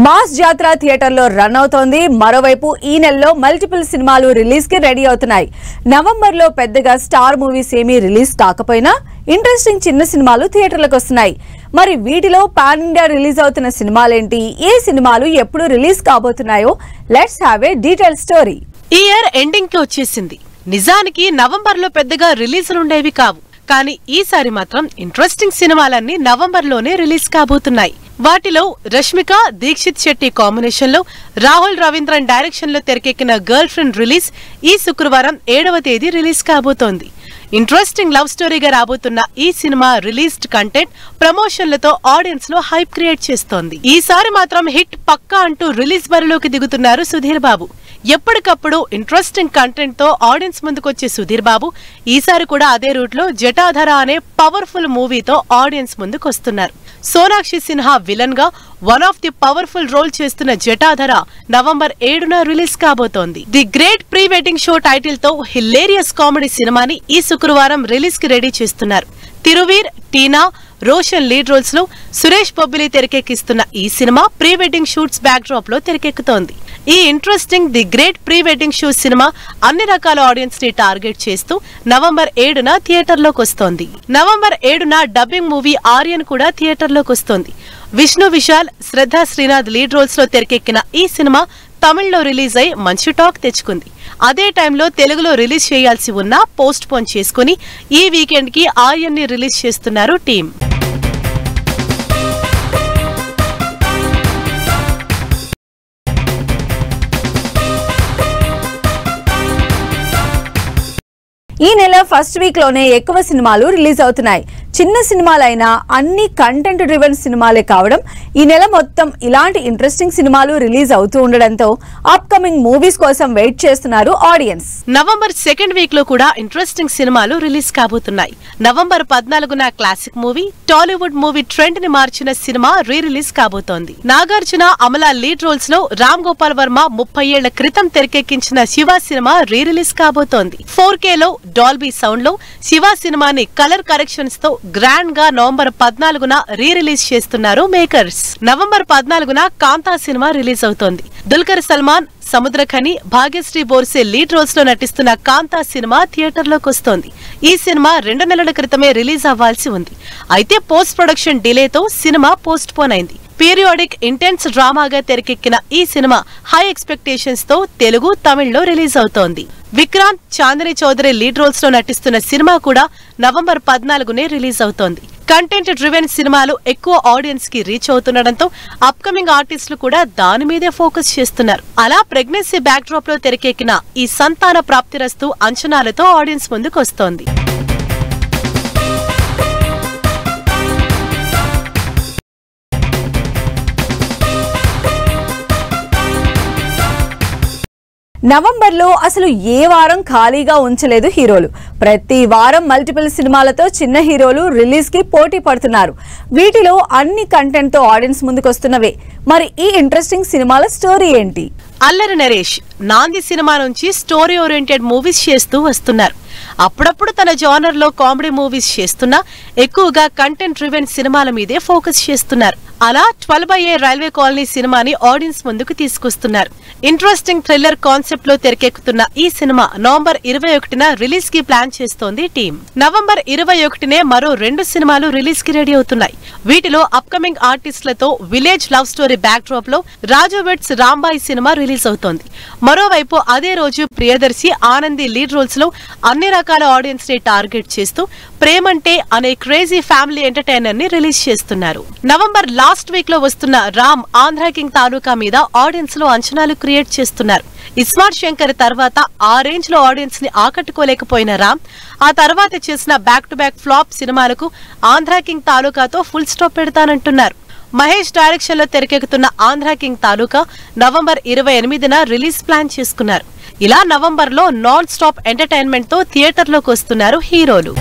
Mass జాత్ర థియేటర్లో run అవుతోంది. మరోవైపు ఈ నెలలో మల్టిపుల్ సినిమాలు రిలీజ్ కి రెడీ అవుతున్నాయి. నవంబర్లో పెద్దగా స్టార్ మూవీస్ ఏమీ రిలీజ్ కాకపోయినా ఇంట్రెస్టింగ్ చిన్న సినిమాలు థియేటర్లకు వస్తున్నాయి. మరి వీటిలో పాన్ ఇండియా రిలీజ్ అవుతున్న సినిమాలేంటి, ఏ సినిమాలు ఎప్పుడు రిలీజ్ కాబోతున్నాయో let's have a detail story. ఈ ఇయర్ ఎండింగ్ కి వచ్చేసింది. నిజానికి నవంబర్లో పెద్దగా రిలీజులుండేవి కావు. కానీ ఈసారి మాత్రం ఇంట్రెస్టింగ్ సినిమాలన్నీ నవంబర్లోనే రిలీజ్ కాబోతున్నాయి. వాటిలో రష్మిక దీక్షిత్ శెట్టి కాంబినేషన్ లో రాహుల్ రవీంద్రన్ డైరెక్షన్ లో తెరకెక్కిన గర్ల్ ఫ్రెండ్ రిలీజ్ ఈ శుక్రవారం 7వ తేదీ రిలీజ్ కాబోతోంది. ఇంట్రెస్టింగ్ లవ్ స్టోరీగా రాబోతున్న ఈ సినిమా రిలీజ్డ్ కంటెంట్ ప్రమోషన్లతో ఆడియన్స్ లో హైప్ క్రియేట్ చేస్తోంది. ఈసారి మాత్రం హిట్ పక్కా అంటూ రిలీజ్ బరిలోకి దిగుతున్నారు సుధీర్ బాబు. ఎప్పటికప్పుడు ఇంట్రెస్టింగ్ కంటెంట్ తో ఆడియన్స్ ముందుకొచ్చే సుధీర్ బాబు ఈసారి కూడా అదే రూట్ లో జటాధర అనే పవర్ఫుల్ మూవీతో ఆడియన్స్ ముందుకొస్తున్నారు. సోనాక్షి సిన్హా విలన్ గా one of the powerful role చేస్తున్న జటాధర నవంబర్ 7న రిలీజ్ కాబోతోంది. The great pre wedding show title తో హిలేరియస్ కామెడీ సినిమాని ఈ శుక్రవారం రిలీజ్ కి రెడీ చేస్తున్నారు. తిరువీర్, టీనా, రోషన్ లీడ్ రోల్స్ లో సురేష్ బొబ్బిలి తెరకెక్కిస్తున్న ఈ సినిమా pre wedding shoots backdrop లో తెరకెక్కుతోంది. ఈ interesting the great pre wedding show cinema అన్ని రకాల ఆడియన్స్ ని టార్గెట్ చేస్తూ నవంబర్ 7న థియేటర్లోకి వస్తోంది. నవంబర్ 7న డబ్బింగ్ మూవీ ఆర్యన్ కూడా థియేటర్లోకి వస్తోంది. విష్ణు విశాల్, శ్రద్ధా శ్రీనాథ్ లీడ్ రోల్స్ లో తెరకెక్కిన ఈ సినిమా తమిళ్లో రిలీజ్ అయి మంచి టాక్ తెచ్చుకుంది. అదే టైంలో తెలుగులో రిలీజ్ చేయాల్సి ఉన్నా పోస్ట్ పోన్ చేసుకుని ఈ వీకెండ్ కి ఆర్యన్ ని రిలీజ్ చేస్తున్నారు టీం. ఈ నెల ఫస్ట్ వీక్ లోనే ఎక్కువ సినిమాలు రిలీజ్ అవుతున్నాయి. చిన్న సినిమాలైనా అన్ని కంటెంట్ డ్రివెన్ సినిమాలే కావడం ఈ నెల మొత్తం ఇలాంటి ఇంట్రెస్టింగ్ సినిమాలు రిలీజ్ అవుతూ ఉండడంతో అప్కమింగ్ మూవీస్ కోసం వెయిట్ చేస్తున్నారు ఆడియన్స్. నవంబర్ 2nd వీక్ లో కూడా ఇంట్రెస్టింగ్ సినిమాలు రిలీజ్ కాబోతున్నాయి. నవంబర్ 14న classic movie, Tollywood movie trend ని మార్చిన సినిమా రీ రిలీజ్ కాబోతోంది. నాగార్జున, అమలా లీడ్ రోల్స్ లో రామ్ గోపాల్ వర్మ 30 ఏళ్ల క్రితం తెరకెక్కించిన శివ సినిమా రీ రిలీజ్ కాబోతోంది. 4K లో డాల్బీ సౌండ్ లో శివ సినిమాని కలర్ కరెక్షన్స్ తో గ్రాండ్ గా నవంబర్ 14న రీ రిలీజ్ చేస్తున్నారు మేకర్స్. నవంబర్ 14న కాంతా సినిమా రిలీజ్ అవుతోంది. దుల్కర్ సల్మాన్, సముద్రఖని, భాగ్యశ్రీ బోర్సే లీడ్ రోల్స్ లో నటిస్తున్న కాంతా సినిమా థియేటర్లోకి వస్తోంది. ఈ సినిమా 2 నెలల క్రితమే రిలీజ్ అవ్వాల్సి ఉంది. అయితే పోస్ట్ ప్రొడక్షన్ డిలేతో సినిమా పోస్ట్ పోన్ అయింది. పీరియాడిక్ ఇంటెన్స్ డ్రామాగా తెరకెక్కిన ఈ సినిమా హై ఎక్స్పెక్టేషన్స్ తో తెలుగు, తమిళ్లో రిలీజ్ అవుతోంది. విక్రాంత్, చాందిని చౌదరి లీడ్ రోల్స్ లో నటిస్తున్న సినిమా కూడా నవంబర్ 14నే రిలీజ్ అవుతోంది. కంటెంట్ డ్రివెన్ సినిమాలు ఎక్కువ ఆడియన్స్ కి రీచ్ అవుతుండటంతో అప్కమింగ్ ఆర్టిస్టులు కూడా దాని మీదే ఫోకస్ చేస్తున్నారు. అలా ప్రెగ్నెన్సీ బ్యాక్ డ్రాప్ లో తెరకెక్కిన ఈ సంతాన ప్రాప్తిరస్తు అంచనాలతో ఆడియన్స్ ముందుకు వస్తోంది. నవంబర్లో అసలు ఏ వారం ఖాళీగా ఉంచలేదు హీరోలు. ప్రతి వారం మల్టిపుల్ సినిమాలతో చిన్న హీరోలు రిలీజ్ కి పోటీ పడుతున్నారు. వీటిలో అన్ని కంటెంట్ తో ఆడియన్స్ ముందుకొస్తున్నవే. మరి ఈ ఇంట్రెస్టింగ్ సినిమాల స్టోరీ ఏంటి? అల్లరి నరేష్ నాంది సినిమా నుంచి స్టోరీ ఓరియంటెడ్ మూవీస్ చేస్తూ వస్తున్నారు. అప్పుడప్పుడు తన జానర్ లో కామెడీ మూవీస్ చేస్తున్నా ఎక్కువగా కంటెంట్ డ్రివెన్ సినిమాల మీదే ఫోకస్ చేస్తున్నారు. అలా 12A రైల్వే కాలనీ సినిమాని ఆడియన్స్ ముందుకు తీసుకొస్తున్నారు. ఇంట్రెస్టింగ్ థ్రిల్లర్ కాన్సెప్ట్ లో తెరకెక్కుతున్న ఈ సినిమా నవంబర్ 21న రిలీజ్ కి ప్లాన్ చేస్తోంది టీం. నవంబర్ 21నే మరో 2 సినిమాలు రిలీజ్ కి రెడీ అవుతున్నాయి. వీటిలో అప్కమింగ్ ఆర్టిస్టులతో village love story backdrop లో రాజు వెడ్స్ రాంబాయి సినిమా రిలీజ్ అవుతోంది. మరోవైపు అదే రోజు ప్రియదర్శి, ఆనంది లీడ్ రోల్స్ లో అన్ని రకాల ఆడియన్స్ ని టార్గెట్ చేస్తూ ప్రేమంటే అనే క్రేజీ ఫ్యామిలీ ఎంటర్టైనర్ ని రిలీజ్ చేస్తున్నారు. నవంబర్ లాస్ట్ వీక్ లో వస్తున్న రామ్, ఆంధ్ర కింగ్ తాలూకా మీద ఆడియన్స్ లో అంచనాలు క్రియేట్ చేస్తున్నారు. ఇస్మార్ట్ శంకర్ తర్వాత ఆ రేంజ్ లో ఆడియన్స్ ని ఆకట్టుకోలేకపోయిన రామ్ ఆ తర్వాత చేసిన బ్యాక్ టు బ్యాక్ ఫ్లాప్ సినిమాలకు ఆంధ్ర కింగ్ తాలూకాతో ఫుల్ స్టాప్ పెడతానంటున్నారు. మహేష్ డైరెక్షన్ లో తెరకెక్కుతున్న ఆంధ్ర కింగ్ తాలూకా నవంబర్ 28న రిలీజ్ ప్లాన్ చేసుకున్నారు. ఇలా నవంబర్ లో నాన్ స్టాప్ ఎంటర్టైన్మెంట్ తో థియేటర్లోకి వస్తున్నారు హీరోలు.